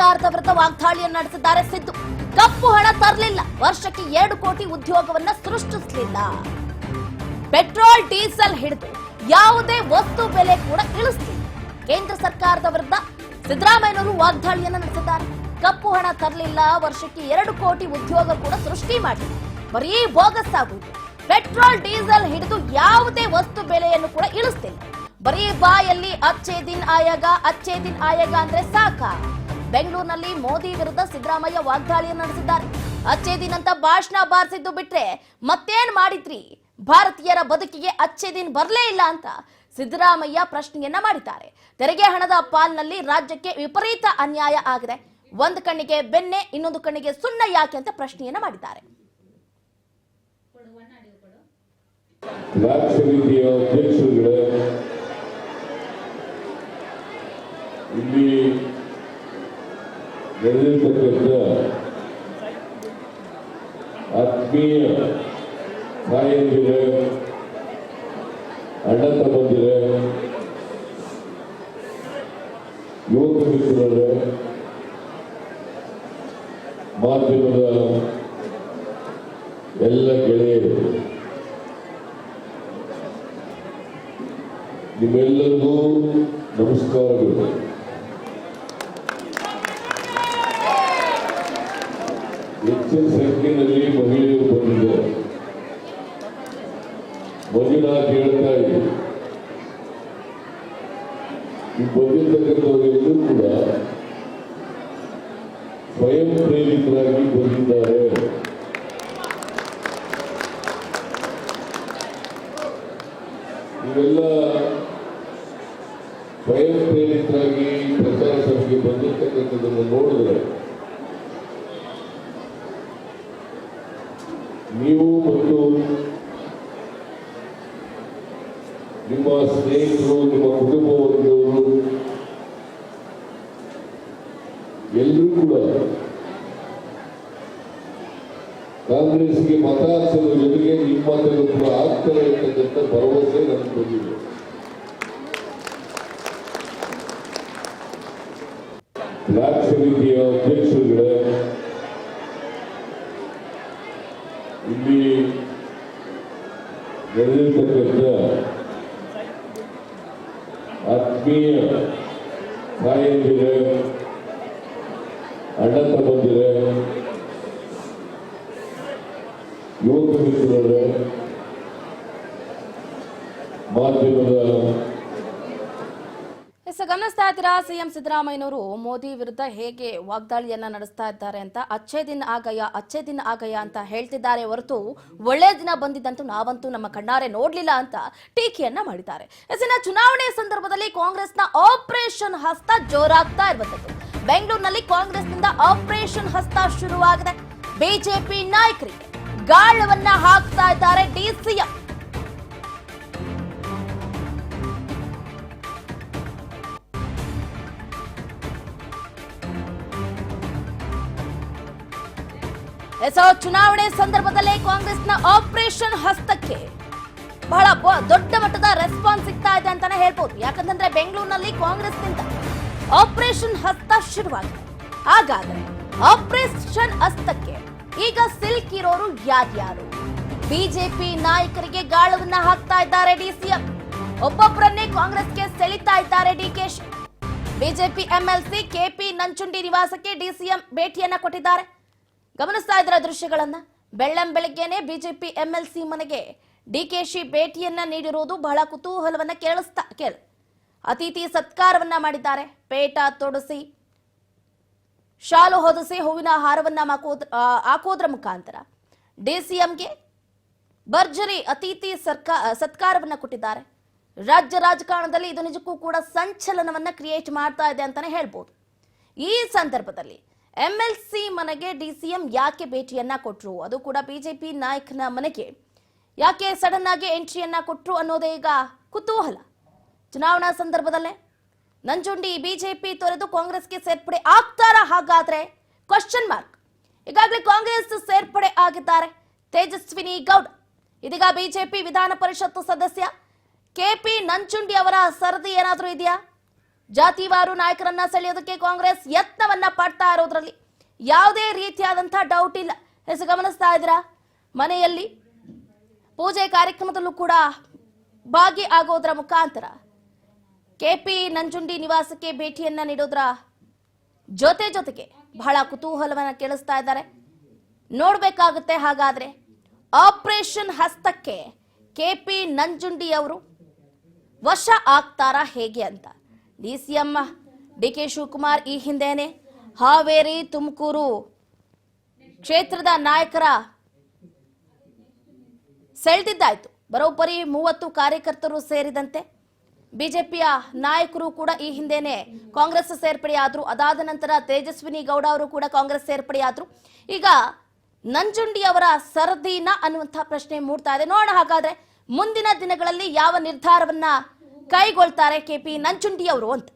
ಸರ್ಕಾರದ ವಿರುದ್ಧ ವಾಗ್ದಾಳಿಯನ್ನು ನಡೆಸಿದ್ದಾರೆ ಸಿದ್ದು. ಕಪ್ಪು ಹಣ ತರಲಿಲ್ಲ, ವರ್ಷಕ್ಕೆ 2 ಕೋಟಿ ಉದ್ಯೋಗವನ್ನ ಸೃಷ್ಟಿಸಲಿಲ್ಲ. ಪೆಟ್ರೋಲ್ ಡೀಸೆಲ್ ಹಿಡಿದು ಯಾವುದೇ ವಸ್ತು ಬೆಲೆ ಕೂಡ ಇಳಿಸಲಿಲ್ಲ. ಕೇಂದ್ರ ಸರ್ಕಾರದ ವಿರುದ್ಧ ಸಿದ್ದರಾಮಯ್ಯನವರು ವಾಗ್ದಾಳಿಯನ್ನು ನಡೆಸಿದ್ದಾರೆ. ಕಪ್ಪು ಹಣ ತರಲಿಲ್ಲ, ವರ್ಷಕ್ಕೆ 2 ಕೋಟಿ ಉದ್ಯೋಗ ಕೂಡ ಸೃಷ್ಟಿ ಮಾಡಿಲ್ಲ, ಬರೀ ಬೋಗಸ್ ಆಗುವುದು. ಪೆಟ್ರೋಲ್ ಡೀಸೆಲ್ ಹಿಡಿದು ಯಾವುದೇ ವಸ್ತು ಬೆಲೆಯನ್ನು ಕೂಡ ಇಳಿಸ್ತಿಲ್ಲ. ಬರೀ ಬಾಯಲ್ಲಿ ಅಚ್ಚೇ ದಿನ್ ಆಯೇಗ ಅಂದ್ರೆ ಸಾಕ. ಬೆಂಗಳೂರಿನಲ್ಲಿ ಮೋದಿ ವಿರುದ್ಧ ಸಿದ್ದರಾಮಯ್ಯ ವಾಗ್ದಾಳಿಯನ್ನು ನಡೆಸಿದ್ದಾರೆ. ಅಚ್ಚೇ ದಿನ್ ಅಂತ ಭಾಷಣ ಬಾರಿಸಿದ್ದು ಬಿಟ್ರೆ ಮತ್ತೇನ್ ಮಾಡಿದ್ರಿ? ಭಾರತೀಯರ ಬದುಕಿಗೆ ಅಚ್ಚೇ ದಿನ್ ಬರಲೇ ಇಲ್ಲ ಅಂತ ಸಿದ್ದರಾಮಯ್ಯ ಪ್ರಶ್ನೆಯನ್ನ ಮಾಡಿದ್ದಾರೆ. ತೆರಿಗೆ ಹಣದ ಪಾಲ್ನಲ್ಲಿ ರಾಜ್ಯಕ್ಕೆ ವಿಪರೀತ ಅನ್ಯಾಯ ಆಗಿದೆ. ಒಂದು ಕಣ್ಣಿಗೆ ಬೆಣ್ಣೆ, ಇನ್ನೊಂದು ಕಣ್ಣಿಗೆ ಸುಣ್ಣ ಯಾಕೆ ಅಂತ ಪ್ರಶ್ನೆಯನ್ನ ಮಾಡಿದ್ದಾರೆ. ಇಲ್ಲಿ ನಡೆದಿರ್ತಕ್ಕಂಥ ಆತ್ಮೀಯ ತಾಯಂದಿರ, ಅಣ್ಣ ತಮ್ಮಂದಿರ, ಯುವಕ ಮಿತ್ರರ, ಮಾಧ್ಯಮದ ಎಲ್ಲ ಗೆಳೆಯರು, ನಿಮ್ಮೆಲ್ಲರಿಗೂ ನಮಸ್ಕಾರಗಳು. ಹೆಚ್ಚಿನ ಸಂಖ್ಯೆಯಲ್ಲಿ ಮಹಿಳೆಯರು ಬಂದಿದ್ದಾರೆ. ಮಂಜುನಾಥ್ ಹೇಳ್ತಾ ಇದ್ರು, ಈ ಬಂದಿರ್ತಕ್ಕಂಥವರೆಲ್ಲರೂ ಕೂಡ ಸ್ವಯಂ ಪ್ರೇರಿತರಾಗಿ ಬಂದಿದ್ದಾರೆ. ಇವೆಲ್ಲ ಸ್ವಯಂ ಪ್ರೇರಿತರಾಗಿ ಪ್ರಚಾರ ಸಭೆಗೆ ಬಂದಿರ್ತಕ್ಕಂಥದ್ದನ್ನು ನೋಡಿದ್ರೆ ನೀವು ಮತ್ತು ನಿಮ್ಮ ಸ್ನೇಹಿತರು, ನಿಮ್ಮ ಕುಟುಂಬ ವರ್ಗದವರು ಎಲ್ಲರೂ ಕೂಡ ಕಾಂಗ್ರೆಸ್ಗೆ ಮತ ಹಾಕಿಸೋದ್ರ ಜೊತೆಗೆ ನಿಮ್ಮ ಮತಗಳು ಕೂಡ ಆಗ್ತಾರೆ ಅಂತಕ್ಕಂಥ ಭರವಸೆ ನನಗೆ ಬಂದಿದೆ. ಬ್ಲಾಕ್ ಸಮಿತಿಯ ಅಧ್ಯಕ್ಷರುಗಳೇ, ಇಲ್ಲಿ ನಡೆದಿರ್ತಕ್ಕಂಥ ಆತ್ಮೀಯ ತಾಯಂದಿರ, ಅಣ್ಣ ತಮ್ಮಂದಿರ, ಯುವಕ ಮಿತ್ರರ, ಮಾಧ್ಯಮದ ಗಮನಿಸ್ತಾ ಇದ್ದೀರಾ, ಸಿಎಂ ಸಿದ್ದರಾಮಯ್ಯನವರು ಮೋದಿ ವಿರುದ್ಧ ಹೇಗೆ ವಾಗ್ದಾಳಿಯನ್ನ ನಡೆಸ್ತಾ ಇದ್ದಾರೆ ಅಂತ. ಅಚ್ಚೇ ದಿನ ಆಗಯ ಅಂತ ಹೇಳ್ತಿದ್ದಾರೆ ಹೊರತು ಒಳ್ಳೆ ದಿನ ಬಂದಿದ್ದಂತೂ ನಾವಂತೂ ನಮ್ಮ ಕಣ್ಣಾರೆ ನೋಡ್ಲಿಲ್ಲ ಅಂತ ಟೀಕೆಯನ್ನ ಮಾಡಿದ್ದಾರೆ. ಚುನಾವಣೆ ಸಂದರ್ಭದಲ್ಲಿ ಕಾಂಗ್ರೆಸ್ನ ಆಪರೇಷನ್ ಹಸ್ತ ಜೋರಾಗ್ತಾ ಇರುವಂತದ್ದು. ಬೆಂಗಳೂರಿನಲ್ಲಿ ಕಾಂಗ್ರೆಸ್ನಿಂದ ಆಪರೇಷನ್ ಹಸ್ತ ಶುರುವಾಗಿದೆ. ಬಿಜೆಪಿ ನಾಯಕರಿಗೆ ಗಾಳವನ್ನ ಹಾಕ್ತಾ ಇದ್ದಾರೆ ಡಿಸಿಎಂ. ಚುನಾವಣೆ ಸಂದರ್ಭದಲ್ಲೇ ಕಾಂಗ್ರೆಸ್ನ ಆಪರೇಷನ್ ಹಸ್ತಕ್ಕೆ ಬಹಳ ದೊಡ್ಡ ಮಟ್ಟದ ರೆಸ್ಪಾನ್ಸ್ ಸಿಗ್ತಾ ಇದೆ ಅಂತಾನೆ ಹೇಳ್ಬೋದು. ಯಾಕಂತಂದ್ರೆ ಬೆಂಗಳೂರಿನಲ್ಲಿ ಕಾಂಗ್ರೆಸ್ನಿಂದ ಆಪರೇಷನ್ ಹಸ್ತ ಶುರುವಾಗಿದೆ. ಹಾಗಾದ್ರೆ ಆಪರೇಷನ್ ಹಸ್ತಕ್ಕೆ ಈಗ ಸಿಲುಕಿರೋರು ಯಾರ್ಯಾರು? ಬಿಜೆಪಿ ನಾಯಕರಿಗೆ ಗಾಳವನ್ನ ಹಾಕ್ತಾ ಇದ್ದಾರೆ ಡಿಸಿಎಂ. ಒಬ್ಬೊಬ್ಬರನ್ನೇ ಕಾಂಗ್ರೆಸ್ಗೆ ಸೆಳಿತಾ ಇದ್ದಾರೆ ಡಿಕೆಶಿ. ಬಿಜೆಪಿ ಎಂಎಲ್ಸಿ ಕೆಪಿ ನಂಚುಂಡಿ ನಿವಾಸಕ್ಕೆ ಡಿಸಿಎಂ ಭೇಟಿಯನ್ನ ಕೊಟ್ಟಿದ್ದಾರೆ. ಗಮನಿಸ್ತಾ ಇದ್ರ ದೃಶ್ಯಗಳನ್ನ. ಬೆಳ್ಳಂಬೆಳಗ್ಗೆನೆ ಬಿಜೆಪಿ ಎಂಎಲ್ಸಿ ಮನೆಗೆ ಡಿಕೆಶಿ ಭೇಟಿಯನ್ನ ನೀಡಿರುವುದು ಬಹಳ ಕುತೂಹಲವನ್ನ ಅತಿಥಿ ಸತ್ಕಾರವನ್ನ ಮಾಡಿದ್ದಾರೆ. ಪೇಟ ತೊಡಿಸಿ, ಶಾಲು ಹೊದಿಸಿ, ಹೂವಿನ ಹಾರವನ್ನ ಹಾಕೋದ್ರ ಮುಖಾಂತರ ಡಿಸಿಎಂಗೆ ಭರ್ಜರಿ ಅತಿಥಿ ಸತ್ಕಾರವನ್ನ ಕೊಟ್ಟಿದ್ದಾರೆ. ರಾಜ್ಯ ರಾಜಕಾರಣದಲ್ಲಿ ಇದು ನಿಜಕ್ಕೂ ಕೂಡ ಸಂಚಲನವನ್ನ ಕ್ರಿಯೇಟ್ ಮಾಡ್ತಾ ಇದೆ ಅಂತಾನೆ ಹೇಳ್ಬೋದು. ಈ ಸಂದರ್ಭದಲ್ಲಿ ಎಂಎಲ್ಸಿ ಮನೆಗೆ ಡಿಸಿಎಂ ಯಾಕೆ ಭೇಟಿಯನ್ನ ಕೊಟ್ರು, ಅದು ಕೂಡ ಬಿಜೆಪಿ ನಾಯಕನ ಮನೆಗೆ ಯಾಕೆ ಸಡನ್ ಆಗಿ ಎಂಟ್ರಿಯನ್ನ ಕೊಟ್ರು ಅನ್ನೋದೇ ಈಗ ಕುತೂಹಲ. ಚುನಾವಣಾ ಸಂದರ್ಭದಲ್ಲೇ ನಂಜುಂಡಿ ಬಿಜೆಪಿ ತೊರೆದು ಕಾಂಗ್ರೆಸ್ಗೆ ಸೇರ್ಪಡೆ ಆಗ್ತಾರಾ? ಹಾಗಾದ್ರೆ ಕ್ವಶನ್ ಮಾರ್ಕ್. ಈಗಾಗಲೇ ಕಾಂಗ್ರೆಸ್ ಸೇರ್ಪಡೆ ಆಗಿದ್ದಾರೆ ತೇಜಸ್ವಿನಿ ಗೌಡ. ಇದೀಗ ಬಿಜೆಪಿ ವಿಧಾನ ಪರಿಷತ್ ಸದಸ್ಯ ಕೆಪಿ ನಂಚುಂಡಿ ಅವರ ಸರದಿ ಏನಾದರೂ ಇದೆಯಾ? ಜಾತಿವಾರು ನಾಯಕರನ್ನ ಸೆಳೆಯೋದಕ್ಕೆ ಕಾಂಗ್ರೆಸ್ ಯತ್ನವನ್ನ ಪಡ್ತಾ ಇರೋದ್ರಲ್ಲಿ ಯಾವುದೇ ರೀತಿಯಾದಂತಹ ಡೌಟ್ ಇಲ್ಲ. ಹೆಸರು ಗಮನಿಸ್ತಾ ಇದ್ದೀರಾ, ಮನೆಯಲ್ಲಿ ಪೂಜೆ ಕಾರ್ಯಕ್ರಮದಲ್ಲೂ ಕೂಡ ಭಾಗಿಯಾಗೋದ್ರ ಮುಖಾಂತರ ಕೆಪಿ ನಂಜುಂಡಿ ನಿವಾಸಕ್ಕೆ ಭೇಟಿಯನ್ನ ನೀಡೋದ್ರ ಜೊತೆಗೆ ಬಹಳ ಕುತೂಹಲವನ್ನ ಕೇಳಿಸ್ತಾ ಇದ್ದಾರೆ. ನೋಡ್ಬೇಕಾಗುತ್ತೆ ಹಾಗಾದ್ರೆ ಆಪರೇಷನ್ ಹಸ್ತಕ್ಕೆ ಕೆಪಿ ನಂಜುಂಡಿ ಅವರು ವಶ ಆಗ್ತಾರಾ ಹೇಗೆ ಅಂತ. ಡಿಸಿಎಂ ಡಿಕೆ ಶಿವಕುಮಾರ್ ಈ ಹಿಂದೆನೆ ಹಾವೇರಿ ತುಮಕೂರು ಕ್ಷೇತ್ರದ ನಾಯಕರ ಸೆಳೆದಿದ್ದಾಯ್ತು. ಬರೋಬ್ಬರಿ 30 ಕಾರ್ಯಕರ್ತರು ಸೇರಿದಂತೆ ಬಿಜೆಪಿಯ ನಾಯಕರು ಕೂಡ ಈ ಹಿಂದೆನೆ ಕಾಂಗ್ರೆಸ್ ಸೇರ್ಪಡೆಯಾದ್ರು. ಅದಾದ ನಂತರ ತೇಜಸ್ವಿನಿ ಗೌಡ ಅವರು ಕೂಡ ಕಾಂಗ್ರೆಸ್ ಸೇರ್ಪಡೆಯಾದ್ರು. ಈಗ ನಂಜುಂಡಿ ಅವರ ಸರದಿನ ಅನ್ನುವಂತಹ ಪ್ರಶ್ನೆ ಮೂಡ್ತಾ ಇದೆ. ನೋಡೋಣ ಹಾಗಾದ್ರೆ ಮುಂದಿನ ದಿನಗಳಲ್ಲಿ ಯಾವ ನಿರ್ಧಾರವನ್ನ ಕೈಗೊಳ್ತಾರೆ ಕೆಪಿ ನಂಜುಂಡಿ ಅವರು ಅಂತ.